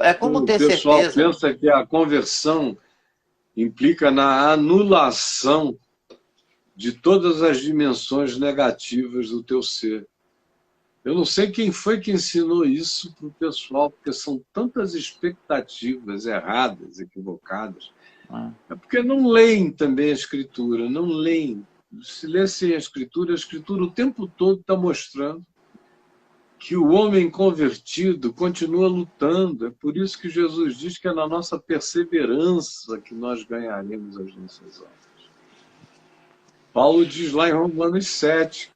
É como O ter pessoal certeza. pensa que a conversão implica na anulação de todas as dimensões negativas do teu ser. Eu não sei quem foi que ensinou isso para o pessoal, porque são tantas expectativas erradas, equivocadas. Né? É porque não leem também a Escritura, não leem. Se lessem a Escritura o tempo todo está mostrando que o homem convertido continua lutando. É por isso que Jesus diz que é na nossa perseverança que nós ganharemos as nossas almas. Paulo diz lá em Romanos 7,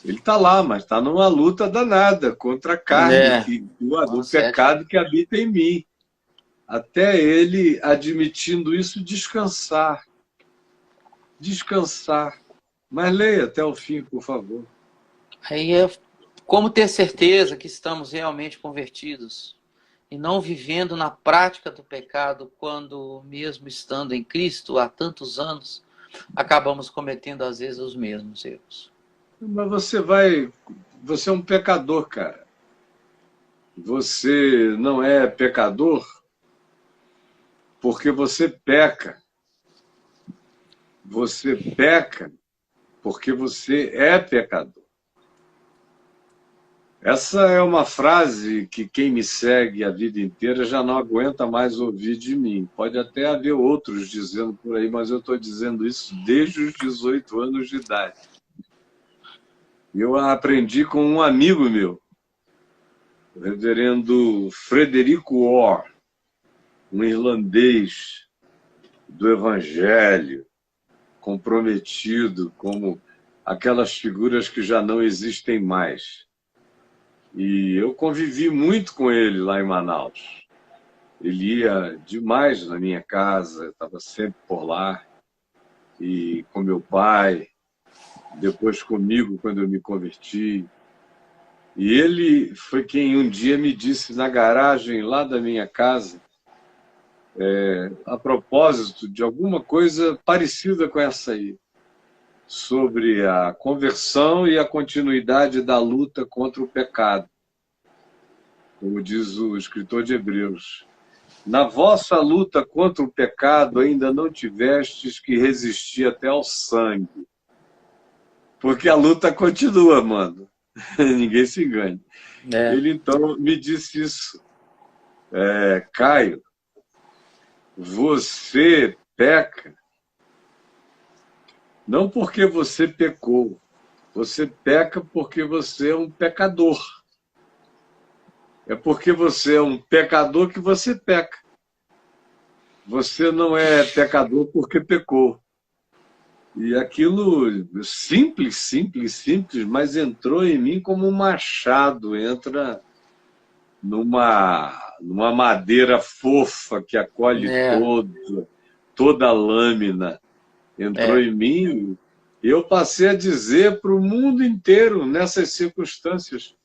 ele está lá, mas está numa luta danada contra a carne, É, o Romanos 7. pecado que habita em mim. Até ele, admitindo isso, descansar. Descansar. Mas leia até o fim, por favor. Aí é como ter certeza que estamos realmente convertidos e não vivendo na prática do pecado quando, mesmo estando em Cristo há tantos anos, acabamos cometendo às vezes os mesmos erros. Mas você é um pecador, cara. Você não é pecador porque você peca. Você peca porque você é pecador. Essa é uma frase que quem me segue a vida inteira já não aguenta mais ouvir de mim. Pode até haver outros dizendo por aí, mas eu estou dizendo isso desde os 18 anos de idade. Eu aprendi com um amigo meu, o reverendo Frederico Orr, um irlandês do Evangelho, comprometido como aquelas figuras que já não existem mais. E eu convivi muito com ele lá em Manaus. Ele ia demais na minha casa, estava sempre por lá. E com meu pai, depois comigo quando eu me converti. E ele foi quem um dia me disse na garagem lá da minha casa, a propósito de alguma coisa parecida com essa aí, sobre a conversão e a continuidade da luta contra o pecado, como diz o escritor de Hebreus. Na vossa luta contra o pecado ainda não tivestes que resistir até ao sangue. Porque a luta continua, mano. Ninguém se engane. É, Ele então me disse isso. Caio, você peca não porque você pecou. Você peca porque você é um pecador. É porque você é um pecador que você peca. Você não é pecador porque pecou. E aquilo simples, simples, simples, mas entrou em mim como um machado, entra numa madeira fofa que acolhe é, toda a lâmina. Entrou é. em mim e eu passei a dizer para o mundo inteiro, nessas circunstâncias,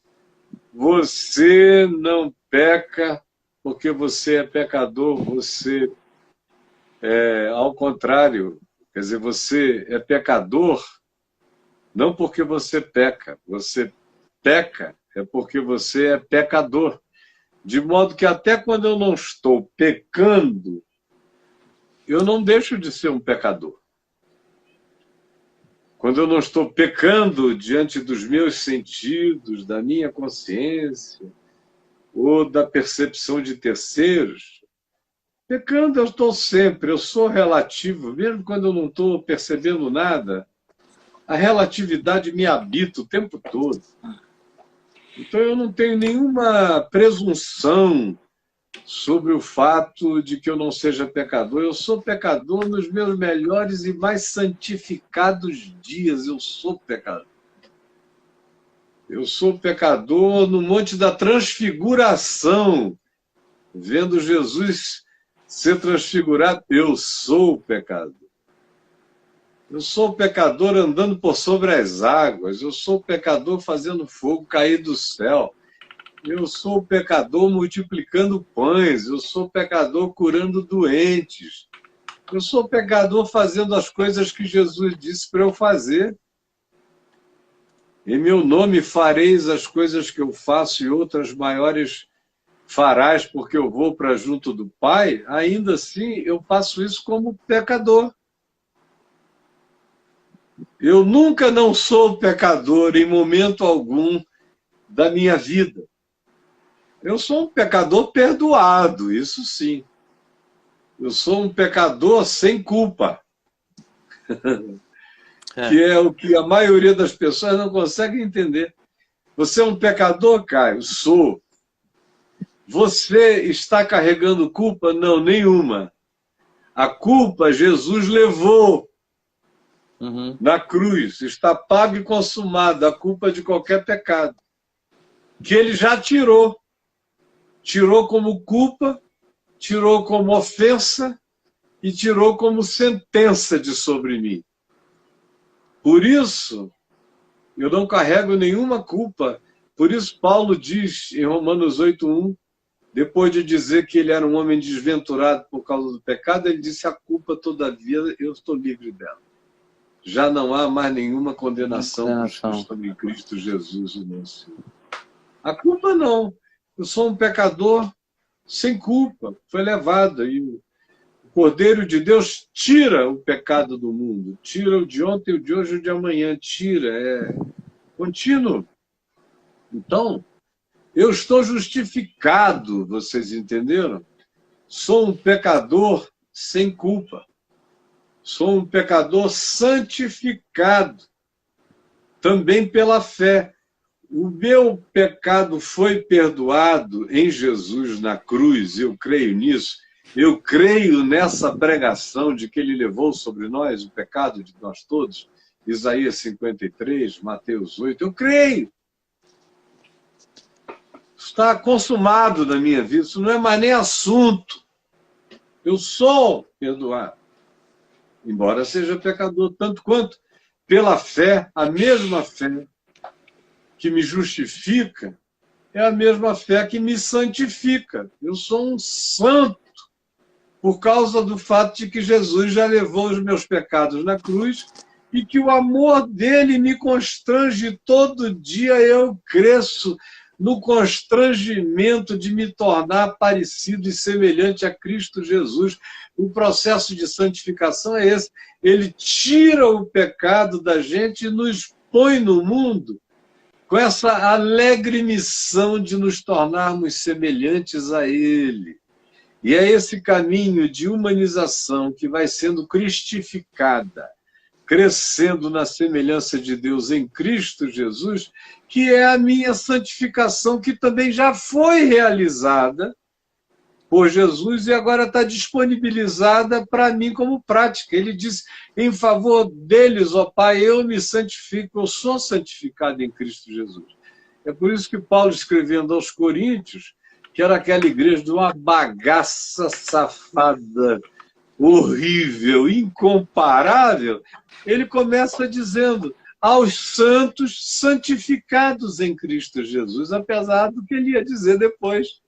você não peca porque você é pecador, você ao contrário, quer dizer, você é pecador não porque você peca é porque você é pecador. De modo que até quando eu não estou pecando, eu não deixo de ser um pecador. Quando eu não estou pecando diante dos meus sentidos, da minha consciência, ou da percepção de terceiros, pecando eu estou sempre, eu sou relativo, mesmo quando eu não estou percebendo nada, a relatividade me habita o tempo todo. Então eu não tenho nenhuma presunção sobre o fato de que eu não seja pecador. Eu sou pecador nos meus melhores e mais santificados dias. Eu sou pecador. Eu sou pecador no Monte da Transfiguração, vendo Jesus ser transfigurado. Eu sou pecador. Eu sou pecador andando por sobre as águas. Eu sou pecador fazendo fogo cair do céu. Eu sou pecador multiplicando pães. Eu sou pecador curando doentes. Eu sou pecador fazendo as coisas que Jesus disse para eu fazer. Em meu nome fareis as coisas que eu faço e outras maiores farás porque eu vou para junto do Pai, ainda assim eu faço isso como pecador. Eu nunca não sou pecador em momento algum da minha vida. Eu sou um pecador perdoado, isso sim. Eu sou um pecador sem culpa. Que é o que a maioria das pessoas não consegue entender. Você é um pecador, Caio? Sou. Você está carregando culpa? Não, nenhuma. A culpa Jesus levou na cruz. Está pago e consumado a culpa de qualquer pecado. Que ele já tirou. Tirou como culpa, tirou como ofensa e tirou como sentença de sobre mim. Por isso, eu não carrego nenhuma culpa. Por isso, Paulo diz em Romanos 8:1, depois de dizer que ele era um homem desventurado por causa do pecado, ele disse: a culpa, todavia, eu estou livre dela. Já não há mais nenhuma condenação para os que estão em Cristo Jesus, o nosso Senhor. A culpa não. Eu sou um pecador sem culpa. Foi levado. E o Cordeiro de Deus tira o pecado do mundo. Tira o de ontem, o de hoje e o de amanhã. Tira. É contínuo. Então, eu estou justificado, vocês entenderam? Sou um pecador sem culpa. Sou um pecador santificado, também pela fé. O meu pecado foi perdoado em Jesus na cruz, eu creio nisso. Eu creio nessa pregação de que ele levou sobre nós o pecado de nós todos. Isaías 53, Mateus 8, eu creio. Está consumado na minha vida, isso não é mais nem assunto. Eu sou perdoado, embora seja pecador, tanto quanto pela fé, a mesma fé que me justifica é a mesma fé que me santifica. Eu sou um santo por causa do fato de que Jesus já levou os meus pecados na cruz e que o amor dele me constrange todo dia. Eu cresço no constrangimento de me tornar parecido e semelhante a Cristo Jesus. O processo de santificação é esse. Ele tira o pecado da gente e nos põe no mundo com essa alegre missão de nos tornarmos semelhantes a Ele. E é esse caminho de humanização que vai sendo cristificada, crescendo na semelhança de Deus em Cristo Jesus, que é a minha santificação, que também já foi realizada por Jesus e agora está disponibilizada para mim como prática. Ele diz, em favor deles, ó Pai, eu me santifico, eu sou santificado em Cristo Jesus. É por isso que Paulo, escrevendo aos Coríntios, que era aquela igreja de uma bagaça safada, horrível, incomparável, ele começa dizendo, aos santos santificados em Cristo Jesus, apesar do que ele ia dizer depois.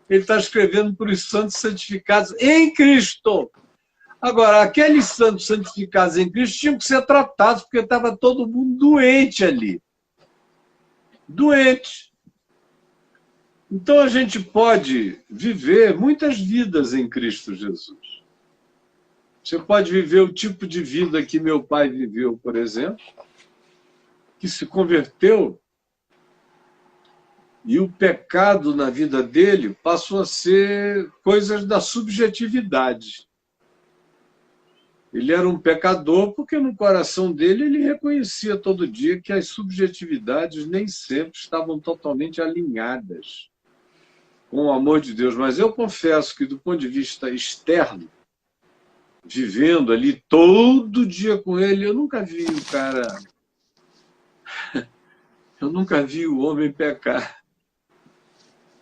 Ele está escrevendo para os santos santificados em Cristo. Agora, aqueles santos santificados em Cristo tinham que ser tratados, porque estava todo mundo doente ali. Doente. Então, a gente pode viver muitas vidas em Cristo Jesus. Você pode viver o tipo de vida que meu pai viveu, por exemplo, que se converteu, e o pecado na vida dele passou a ser coisas da subjetividade. Ele era um pecador porque no coração dele ele reconhecia todo dia que as subjetividades nem sempre estavam totalmente alinhadas com o amor de Deus. Mas eu confesso que, do ponto de vista externo, vivendo ali todo dia com ele, eu nunca vi o cara... Eu nunca vi o homem pecar.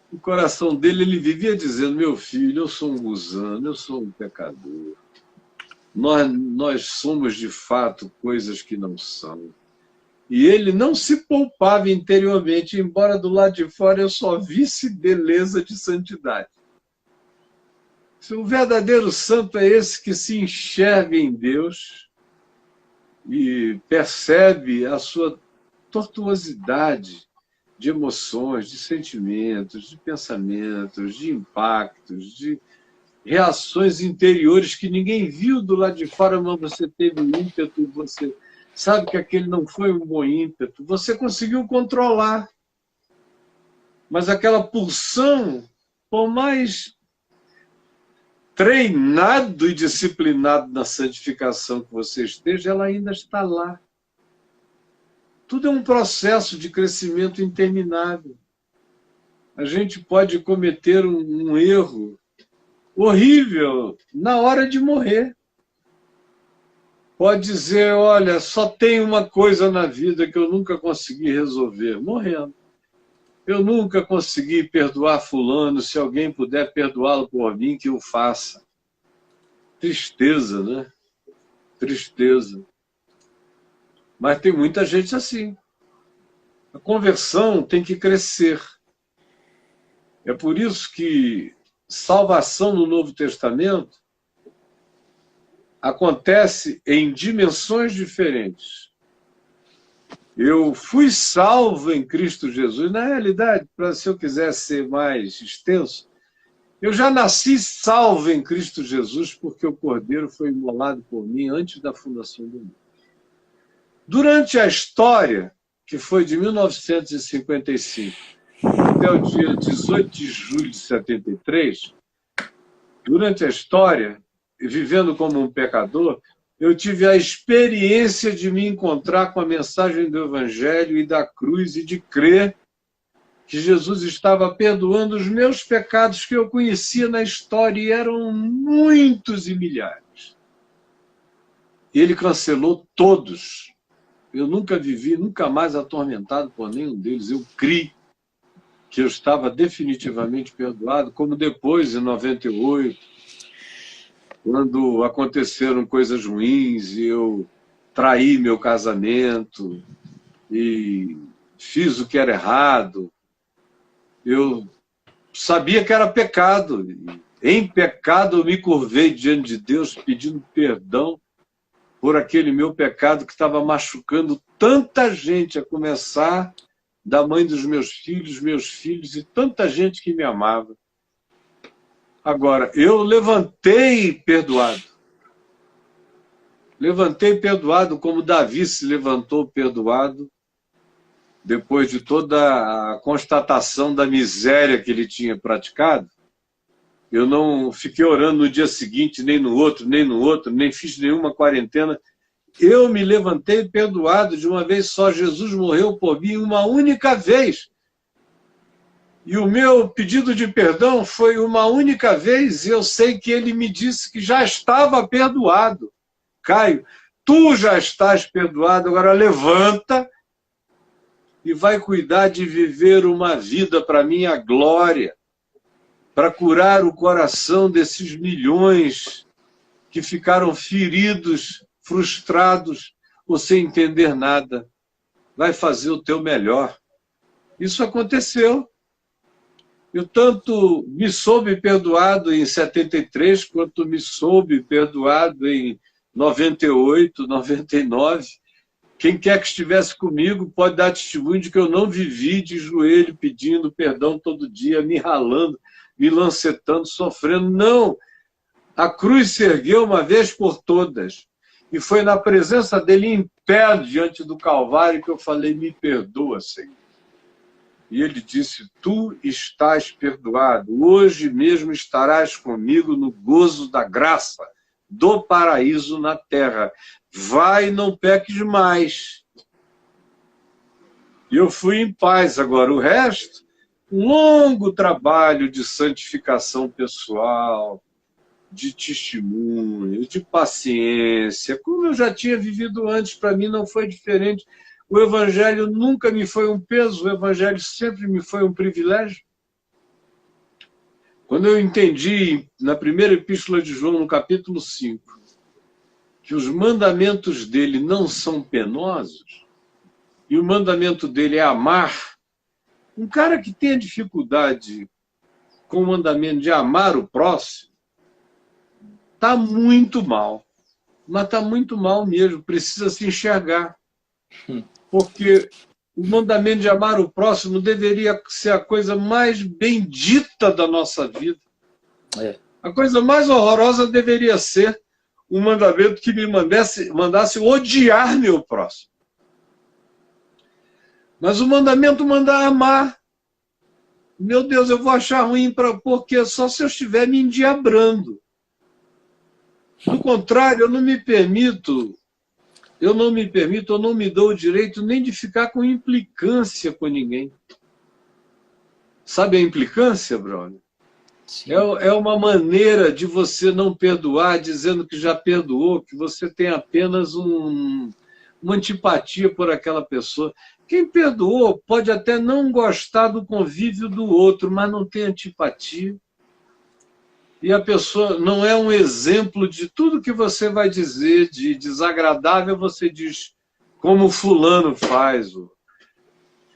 No coração dele, ele vivia dizendo, meu filho, eu sou um gusano, eu sou um pecador. Nós somos, de fato, coisas que não são. E ele não se poupava interiormente, embora do lado de fora eu só visse beleza de santidade. O verdadeiro santo é esse que se enxerga em Deus e percebe a sua tortuosidade de emoções, de sentimentos, de pensamentos, de impactos, de reações interiores que ninguém viu do lado de fora, mas você teve um ímpeto, você sabe que aquele não foi um bom ímpeto, você conseguiu controlar. Mas aquela pulsão, por mais treinado e disciplinado na santificação que você esteja, ela ainda está lá. Tudo é um processo de crescimento interminável. A gente pode cometer um erro horrível na hora de morrer. Pode dizer, olha, só tem uma coisa na vida que eu nunca consegui resolver, morrendo. Eu nunca consegui perdoar fulano, se alguém puder perdoá-lo por mim, que o faça. Tristeza, né? Tristeza. Mas tem muita gente assim. A conversão tem que crescer. É por isso que salvação no Novo Testamento acontece em dimensões diferentes. Eu fui salvo em Cristo Jesus. Na realidade, se eu quiser ser mais extenso, eu já nasci salvo em Cristo Jesus porque o Cordeiro foi imolado por mim antes da fundação do mundo. Durante a história, que foi de 1955 até o dia 18 de julho de 73, durante a história, vivendo como um pecador, eu tive a experiência de me encontrar com a mensagem do Evangelho e da cruz e de crer que Jesus estava perdoando os meus pecados que eu conhecia na história, e eram muitos e milhares. Ele cancelou todos. Eu nunca vivi, nunca mais atormentado por nenhum deles. Eu criei que eu estava definitivamente perdoado, como depois, em 98, quando aconteceram coisas ruins e eu traí meu casamento e fiz o que era errado. Eu sabia que era pecado. Em pecado eu me curvei diante de Deus pedindo perdão por aquele meu pecado que estava machucando tanta gente, a começar da mãe dos meus filhos e tanta gente que me amava. Agora, eu levantei perdoado. Levantei perdoado como Davi se levantou perdoado depois de toda a constatação da miséria que ele tinha praticado. Eu não fiquei orando no dia seguinte, nem no outro, nem fiz nenhuma quarentena. Eu me levantei perdoado de uma vez só. Jesus morreu por mim uma única vez. E o meu pedido de perdão foi uma única vez, e eu sei que ele me disse que já estava perdoado. Caio, tu já estás perdoado, agora levanta e vai cuidar de viver uma vida para minha glória, para curar o coração desses milhões que ficaram feridos, frustrados ou sem entender nada. Vai fazer o teu melhor. Isso aconteceu. Eu tanto me soube perdoado em 73, quanto me soube perdoado em 98, 99. Quem quer que estivesse comigo pode dar testemunho de que eu não vivi de joelho pedindo perdão todo dia, me ralando, me lancetando, sofrendo. Não! A cruz se ergueu uma vez por todas. E foi na presença dele em pé diante do Calvário que eu falei, me perdoa, Senhor. E ele disse, tu estás perdoado. Hoje mesmo estarás comigo no gozo da graça, do paraíso na terra. Vai, não peques mais. E eu fui em paz. Agora, o resto, um longo trabalho de santificação pessoal, de testemunho, de paciência, como eu já tinha vivido antes, para mim não foi diferente. O Evangelho nunca me foi um peso, o Evangelho sempre me foi um privilégio. Quando eu entendi, na primeira epístola de João, no capítulo 5, que os mandamentos dele não são penosos, e o mandamento dele é amar, um cara que tem dificuldade com o mandamento de amar o próximo, está muito mal. Mas está muito mal mesmo, precisa se enxergar. Porque o mandamento de amar o próximo deveria ser a coisa mais bendita da nossa vida. A coisa mais horrorosa deveria ser um mandamento que me mandasse odiar meu próximo. Mas o mandamento manda amar. Meu Deus, eu vou achar ruim porque só se eu estiver me endiabrando. Do contrário, eu não me permito, eu não me dou o direito nem de ficar com implicância com ninguém. Sabe a implicância, brother? É uma maneira de você não perdoar, dizendo que já perdoou, que você tem apenas uma antipatia por aquela pessoa. Quem perdoou pode até não gostar do convívio do outro, mas não tem antipatia. E a pessoa não é um exemplo de tudo que você vai dizer de desagradável, você diz como fulano faz.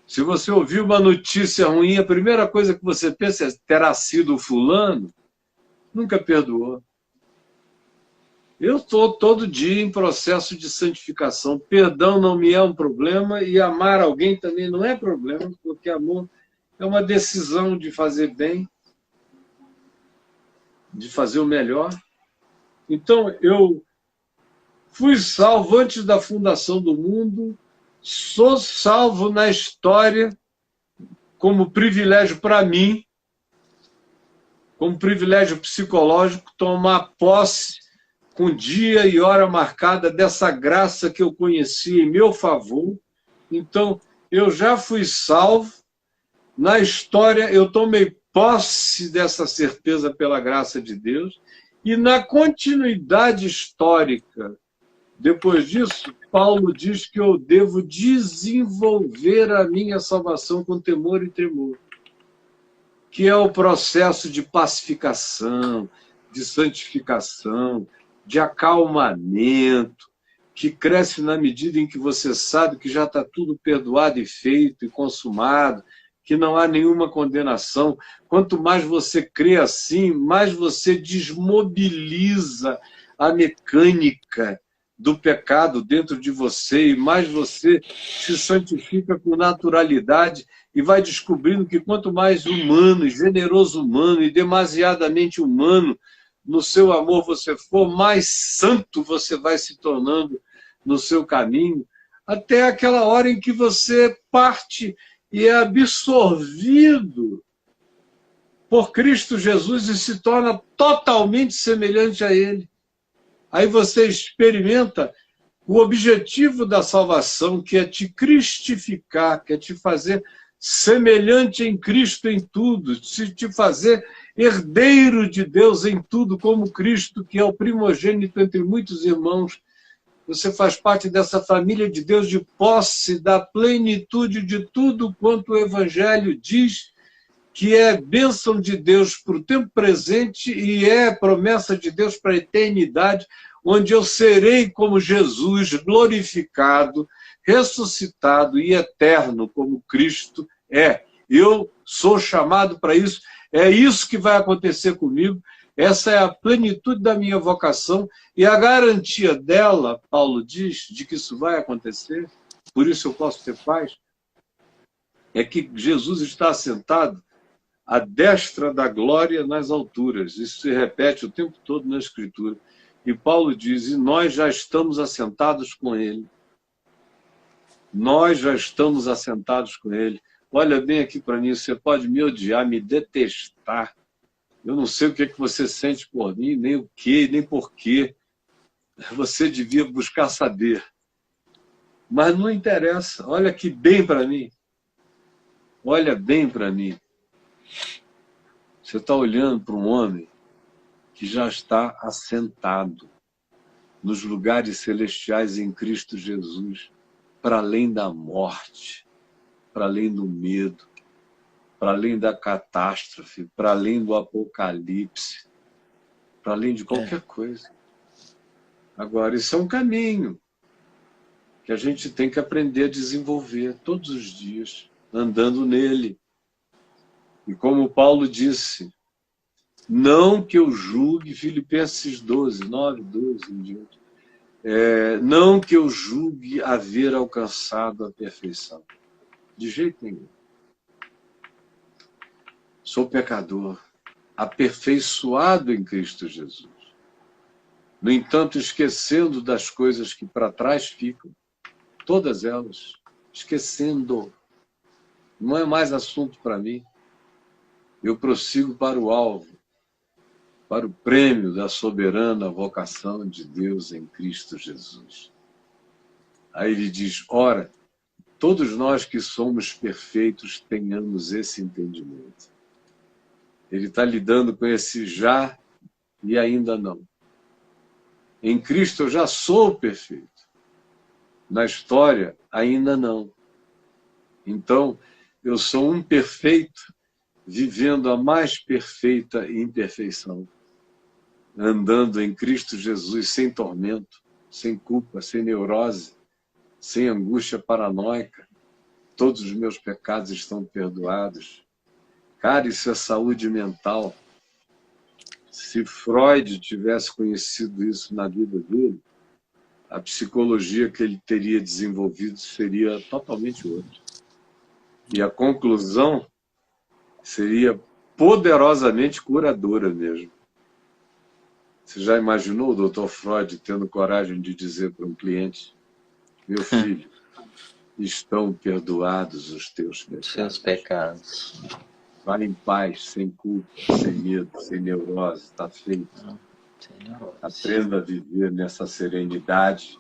Se você ouvir uma notícia ruim, a primeira coisa que você pensa é terá sido o fulano, nunca perdoou. Eu estou todo dia em processo de santificação. Perdão não me é um problema e amar alguém também não é problema, porque amor é uma decisão de fazer bem, de fazer o melhor. Então, eu fui salvo antes da fundação do mundo, sou salvo na história como privilégio para mim, como privilégio psicológico, tomar posse com dia e hora marcada dessa graça que eu conheci em meu favor. Então, eu já fui salvo. Na história, eu tomei posse dessa certeza pela graça de Deus. E na continuidade histórica, depois disso, Paulo diz que eu devo desenvolver a minha salvação com temor e tremor, que é o processo de pacificação, de santificação, de acalmamento, que cresce na medida em que você sabe que já está tudo perdoado e feito e consumado, que não há nenhuma condenação. Quanto mais você crê assim, mais você desmobiliza a mecânica do pecado dentro de você e mais você se santifica com naturalidade e vai descobrindo que quanto mais humano, generoso humano e demasiadamente humano no seu amor você for, mais santo você vai se tornando no seu caminho, até aquela hora em que você parte e é absorvido por Cristo Jesus e se torna totalmente semelhante a Ele. Aí você experimenta o objetivo da salvação, que é te cristificar, que é te fazer semelhante em Cristo em tudo, te fazer herdeiro de Deus em tudo, como Cristo, que é o primogênito entre muitos irmãos. Você faz parte dessa família de Deus de posse da plenitude de tudo quanto o Evangelho diz que é bênção de Deus para o tempo presente e é promessa de Deus para a eternidade, onde eu serei como Jesus, glorificado, ressuscitado e eterno, como Cristo é. Eu sou chamado para isso, é isso que vai acontecer comigo, essa é a plenitude da minha vocação e a garantia dela, Paulo diz, de que isso vai acontecer, por isso eu posso ter paz, é que Jesus está assentado à destra da glória nas alturas. Isso se repete o tempo todo na Escritura. E Paulo diz, e nós já estamos assentados com Ele. Nós já estamos assentados com Ele. Olha bem aqui para mim, você pode me odiar, me detestar. Eu não sei o que é que você sente por mim, nem o que, nem por quê. Você devia buscar saber. Mas não interessa. Olha que bem para mim. Olha bem para mim. Você está olhando para um homem que já está assentado nos lugares celestiais em Cristo Jesus, para além da morte, para além do medo, para além da catástrofe, para além do apocalipse, para além de qualquer coisa. Agora, isso é um caminho que a gente tem que aprender a desenvolver todos os dias, andando nele. E como Paulo disse, não que eu julgue, Filipenses 12, 9, 12 em diante, não que eu julgue haver alcançado a perfeição. De jeito nenhum. Sou pecador, aperfeiçoado em Cristo Jesus. No entanto, esquecendo das coisas que para trás ficam, todas elas, esquecendo. Não é mais assunto para mim. Eu prossigo para o alvo, para o prêmio da soberana vocação de Deus em Cristo Jesus. Aí ele diz, ora, todos nós que somos perfeitos tenhamos esse entendimento. Ele está lidando com esse já e ainda não. Em Cristo eu já sou perfeito. Na história, ainda não. Então, eu sou um perfeito vivendo a mais perfeita imperfeição. Andando em Cristo Jesus sem tormento, sem culpa, sem neurose, sem angústia paranoica. Todos os meus pecados estão perdoados. Cara, isso é saúde mental. Se Freud tivesse conhecido isso na vida dele, a psicologia que ele teria desenvolvido seria totalmente outra. E a conclusão seria poderosamente curadora mesmo. Você já imaginou o Dr. Freud tendo coragem de dizer para um cliente, meu filho, estão perdoados os teus pecados. Seus pecados. Vai em paz, sem culpa, sem medo, sem neurose, está feito. Aprenda a viver nessa serenidade.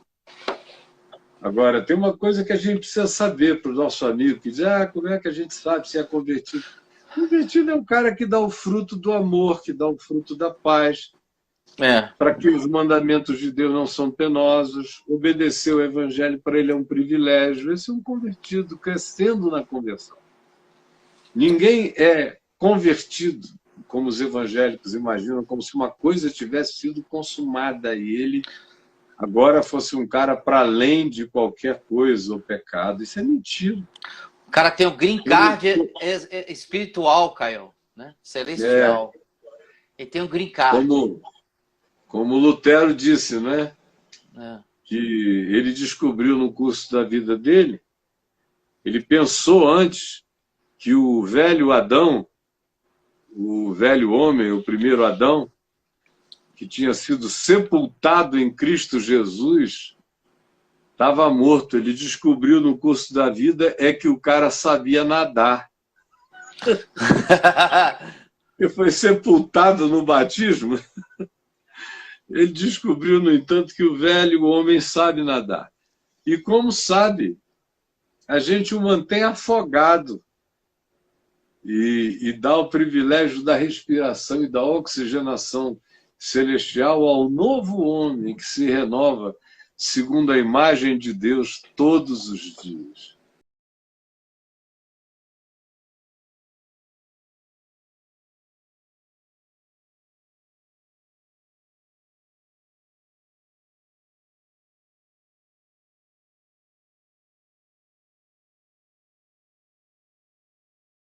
Agora, tem uma coisa que a gente precisa saber para o nosso amigo, que diz, como é que a gente sabe se é convertido? Convertido é um cara que dá o fruto do amor, que dá o fruto da paz, para que os mandamentos de Deus não são penosos, obedecer o evangelho para ele é um privilégio. Esse é um convertido, crescendo na conversão. Ninguém é convertido, como os evangélicos imaginam, como se uma coisa tivesse sido consumada e ele agora fosse um cara para além de qualquer coisa ou pecado. Isso é mentira. O cara tem o green card espiritual, Caio, né? Celestial. Ele tem o green card. Como Lutero disse, né? Que ele descobriu no curso da vida dele, ele pensou antes que o velho Adão, o velho homem, o primeiro Adão, que tinha sido sepultado em Cristo Jesus, estava morto. Ele descobriu no curso da vida que o cara sabia nadar. Ele foi sepultado no batismo. Ele descobriu, no entanto, que o velho homem sabe nadar. E como sabe, a gente o mantém afogado e dá o privilégio da respiração e da oxigenação celestial ao novo homem que se renova segundo a imagem de Deus todos os dias.